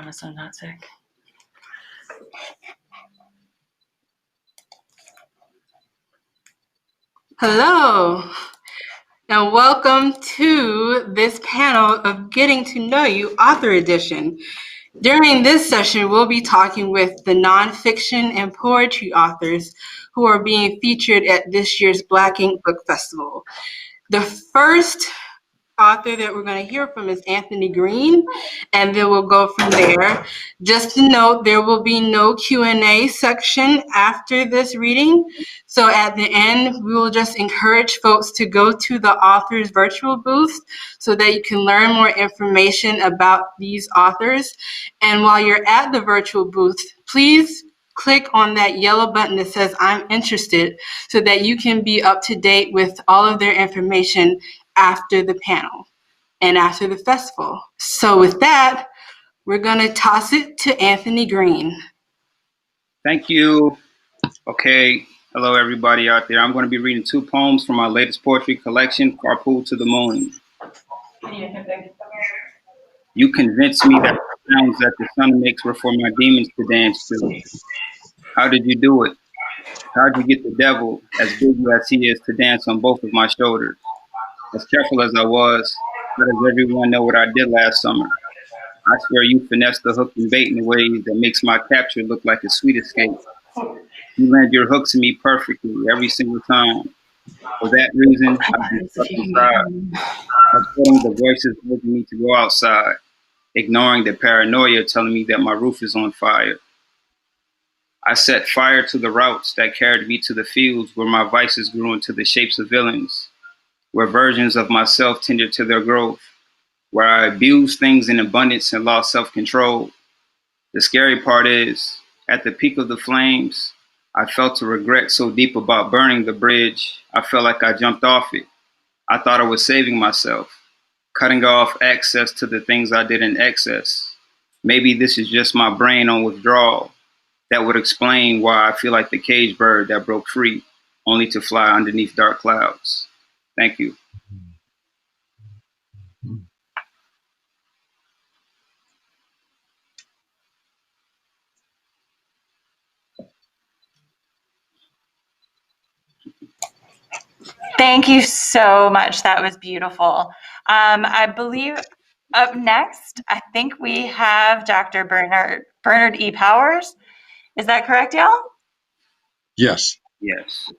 promise I'm not sick. Hello, and welcome to this panel of Getting to Know You Author Edition. During this session, we'll be talking with the nonfiction and poetry authors who are being featured at this year's Black Ink Book Festival. The first author that we're going to hear from is Anthony Green, and then we'll go from there. Just to note, there will be no Q&A section after this reading. So at the end, we will just encourage folks to go to the author's virtual booth so that you can learn more information about these authors. And while you're at the virtual booth, please click on that yellow button that says I'm interested so that you can be up to date with all of their information after the panel and after the festival. So with that, we're going to toss it to Anthony Green. Thank you. Okay. Hello, everybody out there. I'm going to be reading 2 poems from my latest poetry collection, Carpool to the Moon. You convinced me that the sounds that the sun makes were for my demons to dance to. How did you do it? How'd you get the devil, as big as he is, to dance on both of my shoulders? As careful as I was, how does everyone know what I did last summer? I swear you finessed the hook and bait in ways that makes my capture look like a sweet escape. You land your hooks in me perfectly every single time. For that reason, I've been stuck inside. I'm putting the voices urging me to go outside, ignoring the paranoia telling me that my roof is on fire. I set fire to the routes that carried me to the fields where my vices grew into the shapes of villains, where versions of myself tended to their growth, where I abused things in abundance and lost self-control. The scary part is, at the peak of the flames, I felt a regret so deep about burning the bridge, I felt like I jumped off it. I thought I was saving myself, cutting off access to the things I did in excess. Maybe this is just my brain on withdrawal. That would explain why I feel like the cage bird that broke free, only to fly underneath dark clouds. Thank you. Thank you so much. That was beautiful. I believe up next, I think we have Dr. Bernard E. Powers. Is that correct, y'all? Yes. Yes.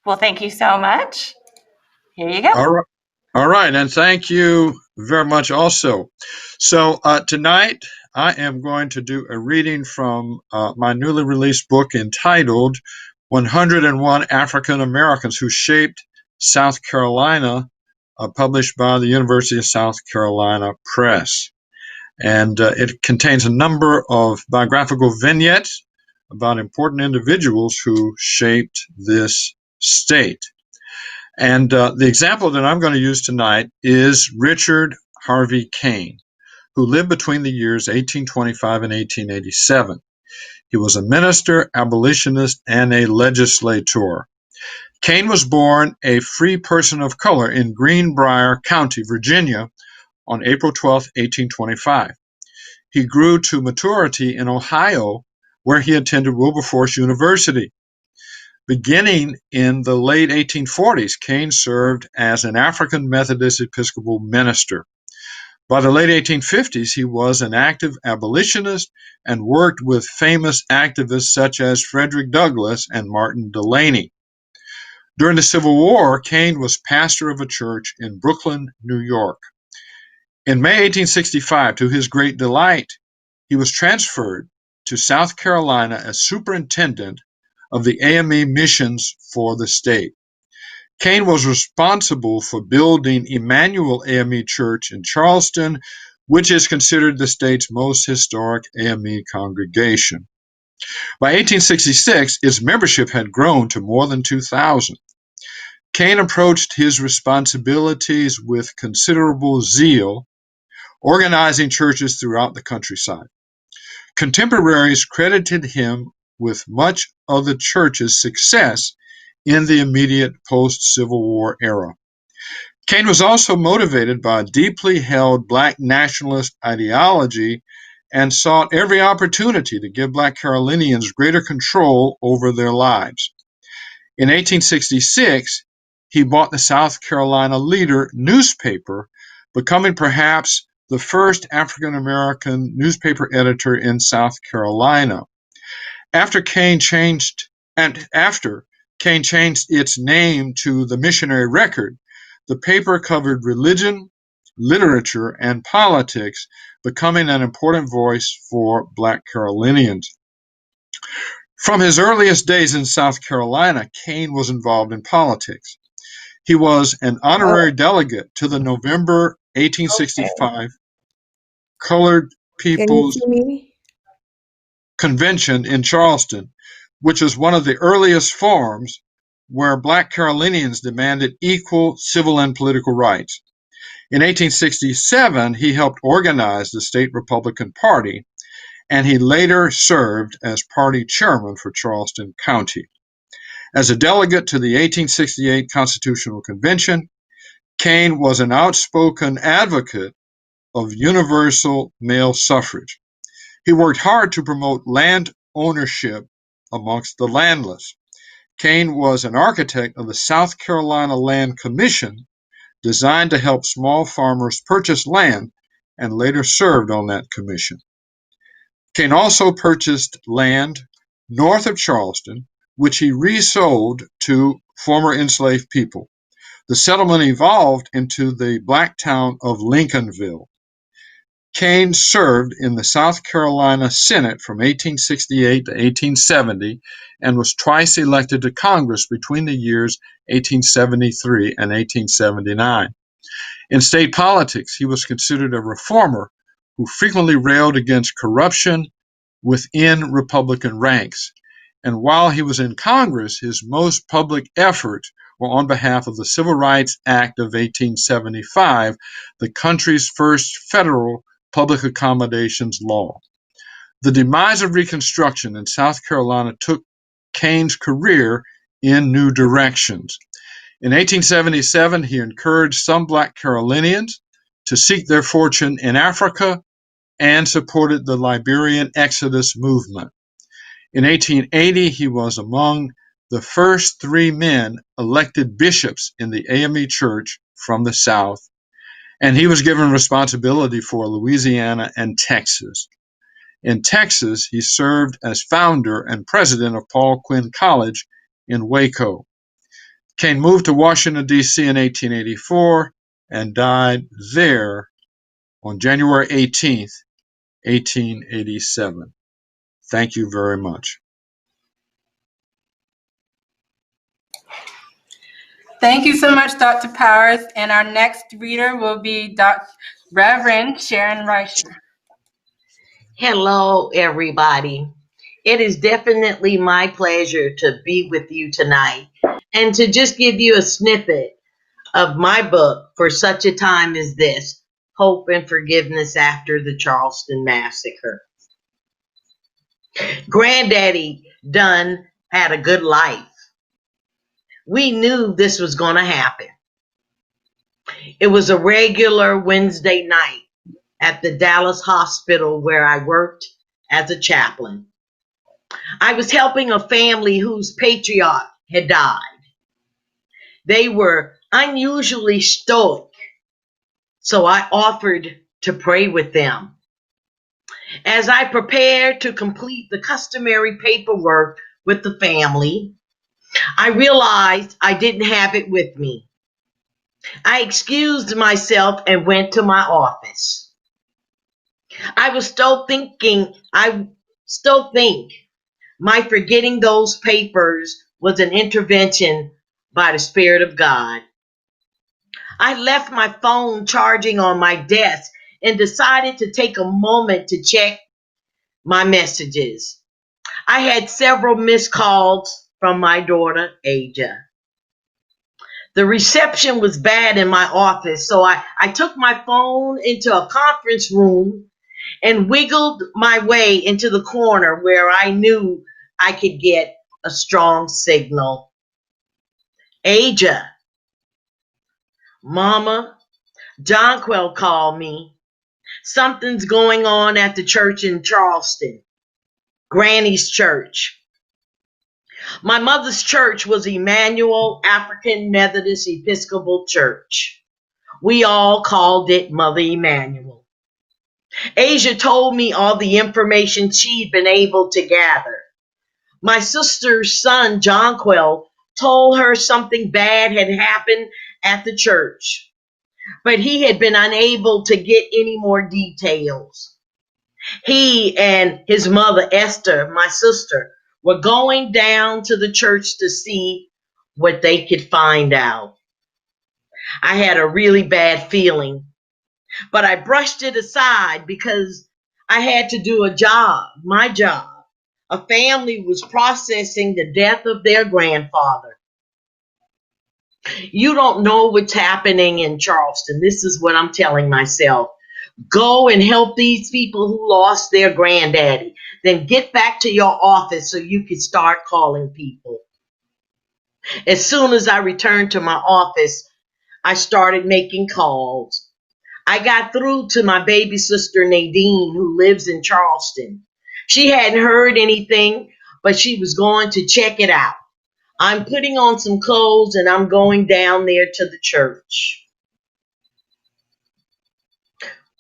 Well, thank you so much. Here you go. All right. And thank you very much also. So tonight I am going to do a reading from my newly released book entitled 101 African Americans Who Shaped South Carolina, published by the University of South Carolina Press. And it contains a number of biographical vignettes about important individuals who shaped this state. And the example that I'm going to use tonight is Richard Harvey Kane, who lived between the years 1825 and 1887. He was a minister, abolitionist, and a legislator. Kane was born a free person of color in Greenbrier County, Virginia, on April 12, 1825. He grew to maturity in Ohio, where he attended Wilberforce University. Beginning in the late 1840s, Kane served as an African Methodist Episcopal minister. By the late 1850s, he was an active abolitionist and worked with famous activists such as Frederick Douglass and Martin Delany. During the Civil War, Kane was pastor of a church in Brooklyn, New York. In May 1865, to his great delight, he was transferred to South Carolina as superintendent of the AME missions for the state. Kane was responsible for building Emmanuel AME Church in Charleston, which is considered the state's most historic AME congregation. By 1866, its membership had grown to more than 2,000. Kane approached his responsibilities with considerable zeal, organizing churches throughout the countryside. Contemporaries credited him with much of the church's success in the immediate post-Civil War era. Kane was also motivated by a deeply held Black nationalist ideology and sought every opportunity to give Black Carolinians greater control over their lives. In 1866, he bought the South Carolina Leader newspaper, becoming perhaps the first African-American newspaper editor in South Carolina. After Kane changed its name to the Missionary Record, the paper covered religion, literature, and politics, becoming an important voice for Black Carolinians. From his earliest days in South Carolina, Kane was involved in politics. He was an honorary delegate to the November 1865 Colored People's Convention in Charleston, which was one of the earliest forums where Black Carolinians demanded equal civil and political rights. In 1867, he helped organize the state Republican Party, and he later served as party chairman for Charleston County. As a delegate to the 1868 Constitutional Convention, Kane was an outspoken advocate of universal male suffrage. He worked hard to promote land ownership amongst the landless. Kane was an architect of the South Carolina Land Commission, designed to help small farmers purchase land, and later served on that commission. Kane also purchased land north of Charleston, which he resold to former enslaved people. The settlement evolved into the Black town of Lincolnville. Kane served in the South Carolina Senate from 1868 to 1870 and was twice elected to Congress between the years 1873 and 1879. In state politics, he was considered a reformer who frequently railed against corruption within Republican ranks. And while he was in Congress, his most public efforts were on behalf of the Civil Rights Act of 1875, the country's first federal public accommodations law. The demise of Reconstruction in South Carolina took Kane's career in new directions. In 1877, he encouraged some Black Carolinians to seek their fortune in Africa and supported the Liberian Exodus movement. In 1880, he was among the first 3 men elected bishops in the AME Church from the South, and he was given responsibility for Louisiana and Texas. In Texas, he served as founder and president of Paul Quinn College in Waco. Kane moved to Washington, D.C. in 1884 and died there on January 18th, 1887. Thank you very much. Thank you so much, Dr. Powers. And our next reader will be Reverend Sharon Risher. Hello, everybody. It is definitely my pleasure to be with you tonight and to just give you a snippet of my book, For Such a Time as This, Hope and Forgiveness After the Charleston Massacre. Granddaddy Dunn had a good life. We knew this was going to happen. It was a regular Wednesday night at the Dallas hospital where I worked as a chaplain. I was helping a family whose patriarch had died. They were unusually stoic, so I offered to pray with them. As I prepared to complete the customary paperwork with the family, I realized I didn't have it with me. I excused myself and went to my office. I still think my forgetting those papers was an intervention by the Spirit of God. I left my phone charging on my desk and decided to take a moment to check my messages. I had several missed calls from my daughter, Aja. The reception was bad in my office, so I took my phone into a conference room and wiggled my way into the corner where I knew I could get a strong signal. Aja, Mama, Jonquil called me. Something's going on at the church in Charleston, Granny's church. My mother's church was Emmanuel African Methodist Episcopal Church. We all called it Mother Emmanuel. Asia told me all the information she'd been able to gather. My sister's son, Jonquil, told her something bad had happened at the church, but he had been unable to get any more details. He and his mother, Esther, my sister, were going down to the church to see what they could find out. I had a really bad feeling, but I brushed it aside because I had to do a job, my job. A family was processing the death of their grandfather. You don't know what's happening in Charleston. This is what I'm telling myself. Go and help these people who lost their granddaddy. Then get back to your office so you can start calling people. As soon as I returned to my office, I started making calls. I got through to my baby sister Nadine, who lives in Charleston. She hadn't heard anything, but she was going to check it out. I'm putting on some clothes and I'm going down there to the church.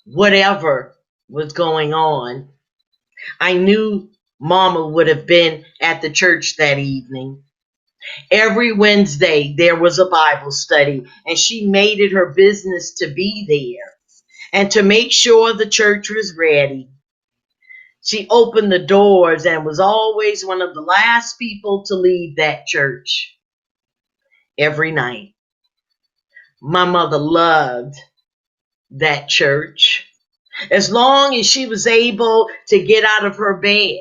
Whatever was going on, I knew Mama would have been at the church that evening. Every Wednesday there was a Bible study, and she made it her business to be there and to make sure the church was ready. She opened the doors and was always one of the last people to leave that church every night. My mother loved that church. As long as she was able to get out of her bed,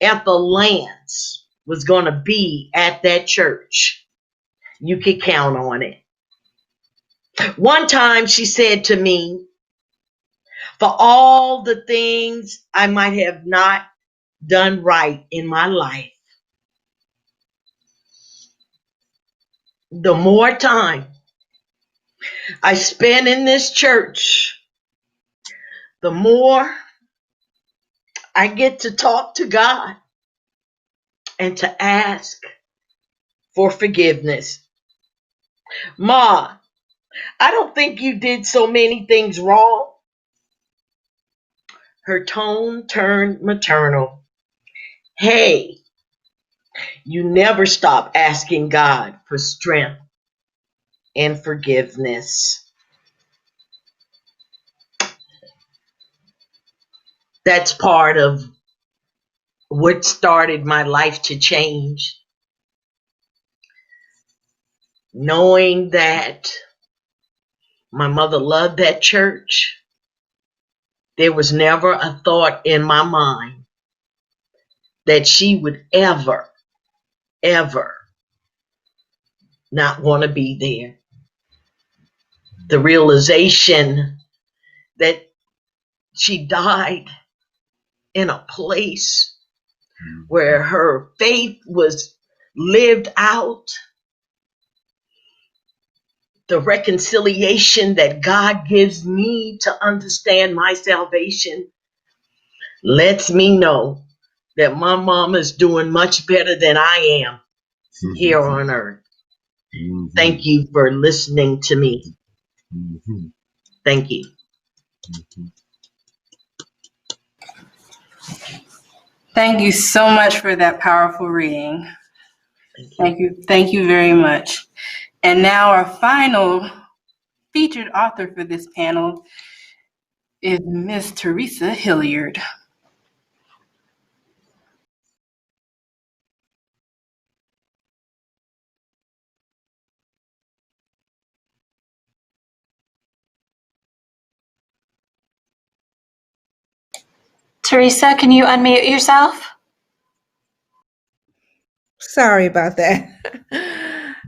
Ethel Lance was going to be at that church. You could count on it. One time she said to me, for all the things I might have not done right in my life, the more time I spend in this church, the more I get to talk to God and to ask for forgiveness. Ma, I don't think you did so many things wrong. Her tone turned maternal. Hey, you never stop asking God for strength and forgiveness. That's part of what started my life to change. Knowing that my mother loved that church, there was never a thought in my mind that she would ever not want to be there. The realization that she died in a place where her faith was lived out, the reconciliation that God gives me to understand my salvation lets me know that my mom is doing much better than I am here on earth. Thank you for listening to me. Thank you. Thank you so much for that powerful reading. Thank you very much. And now our final featured author for this panel is Miss Theresa Hilliard. Theresa, can you unmute yourself? Sorry about that.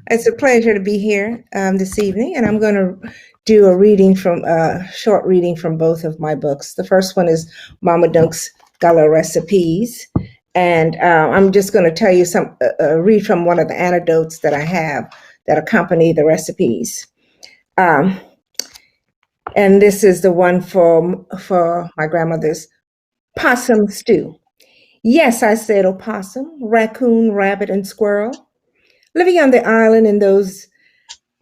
It's a pleasure to be here this evening, and I'm going to do a short reading from both of my books. The first one is Mama Dunk's Gala Recipes, and I'm just going to tell you read from one of the anecdotes that I have that accompany the recipes. And this is the one for my grandmother's possum stew. Yes, I said opossum, raccoon, rabbit, and squirrel. Living on the island in those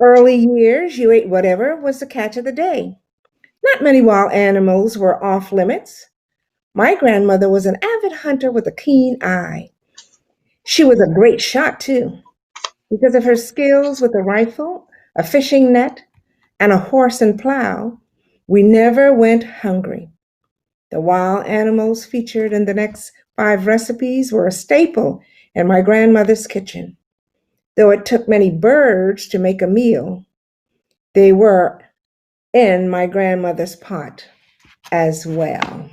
early years, you ate whatever was the catch of the day. Not many wild animals were off limits. My grandmother was an avid hunter with a keen eye. She was a great shot, too, because of her skills with a rifle, a fishing net, and a horse and plow. We never went hungry. The wild animals featured in the next 5 recipes were a staple in my grandmother's kitchen. Though it took many birds to make a meal, they were in my grandmother's pot as well.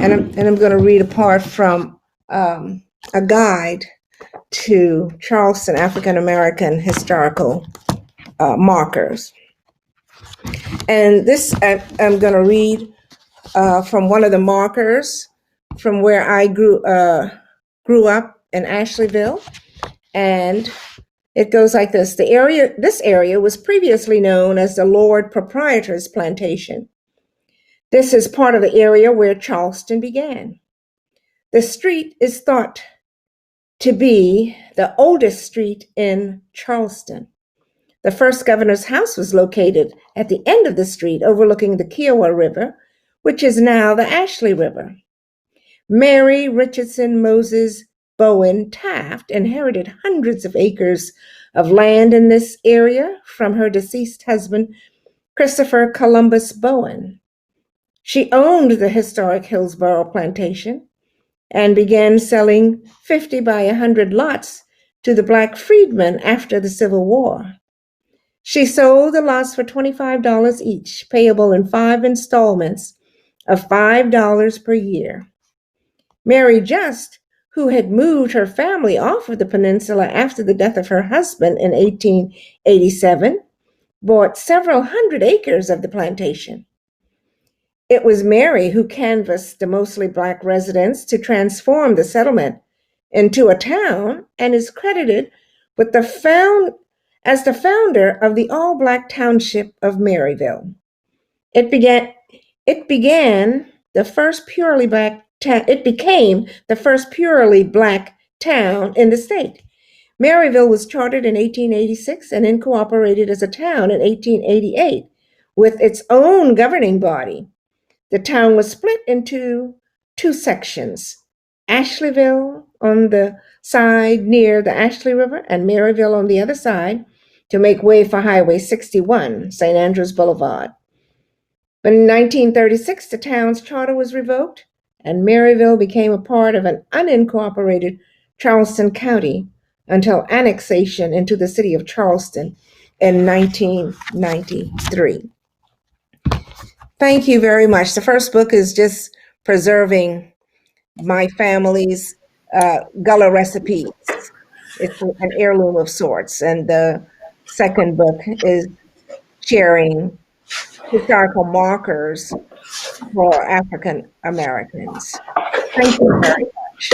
And I'm going to read a part from a guide to Charleston African American historical markers. And this I'm going to read from one of the markers from where I grew up in Ashleyville, and it goes like this. This area was previously known as the Lord Proprietor's Plantation. This is part of the area where Charleston began. The street is thought to be the oldest street in Charleston. The first governor's house was located at the end of the street overlooking the Kiowa River, which is now the Ashley River. Mary Richardson Moses Bowen Taft inherited hundreds of acres of land in this area from her deceased husband, Christopher Columbus Bowen. She owned the historic Hillsborough Plantation and began selling 50 by 100 lots to the Black freedmen after the Civil War. She sold the lots for $25 each, payable in 5 installments of $5 per year. Mary Just, who had moved her family off of the peninsula after the death of her husband in 1887, bought several hundred acres of the plantation. It was Mary who canvassed the mostly Black residents to transform the settlement into a town and is credited with as the founder of the all-Black township of Maryville. It became the first purely Black town in the state. Maryville was chartered in 1886 and incorporated as a town in 1888 with its own governing body. The town was split into 2 sections, Ashleyville on the side near the Ashley River and Maryville on the other side to make way for Highway 61, St. Andrews Boulevard. But in 1936, the town's charter was revoked and Maryville became a part of an unincorporated Charleston County until annexation into the city of Charleston in 1993. Thank you very much. The first book is just preserving my family's Gullah recipes. It's an heirloom of sorts. And the second book is sharing historical markers for African Americans. Thank you very much.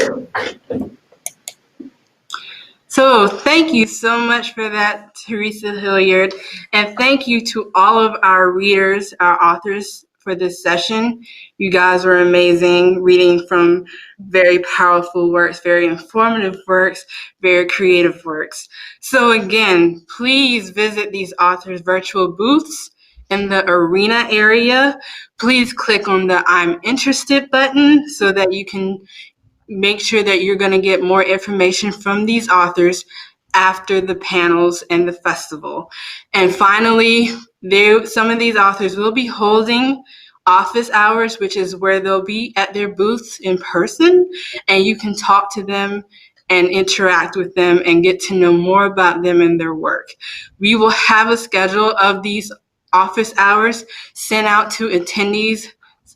So thank you so much for that, Theresa Hilliard. And thank you to all of our readers, our authors for this session. You guys were amazing, reading from very powerful works, very informative works, very creative works. So again, please visit these authors' virtual booths in the arena area. Please click on the I'm interested button so that you can make sure that you're going to get more information from these authors after the panels and the festival. And finally, some of these authors will be holding office hours, which is where they'll be at their booths in person, and you can talk to them and interact with them and get to know more about them and their work. We will have a schedule of these office hours sent out to attendees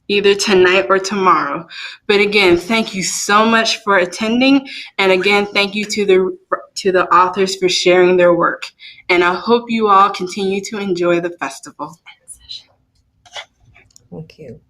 either tonight or tomorrow. But again, thank you so much for attending. And again, thank you to the authors for sharing their work. And I hope you all continue to enjoy the festival. Thank you.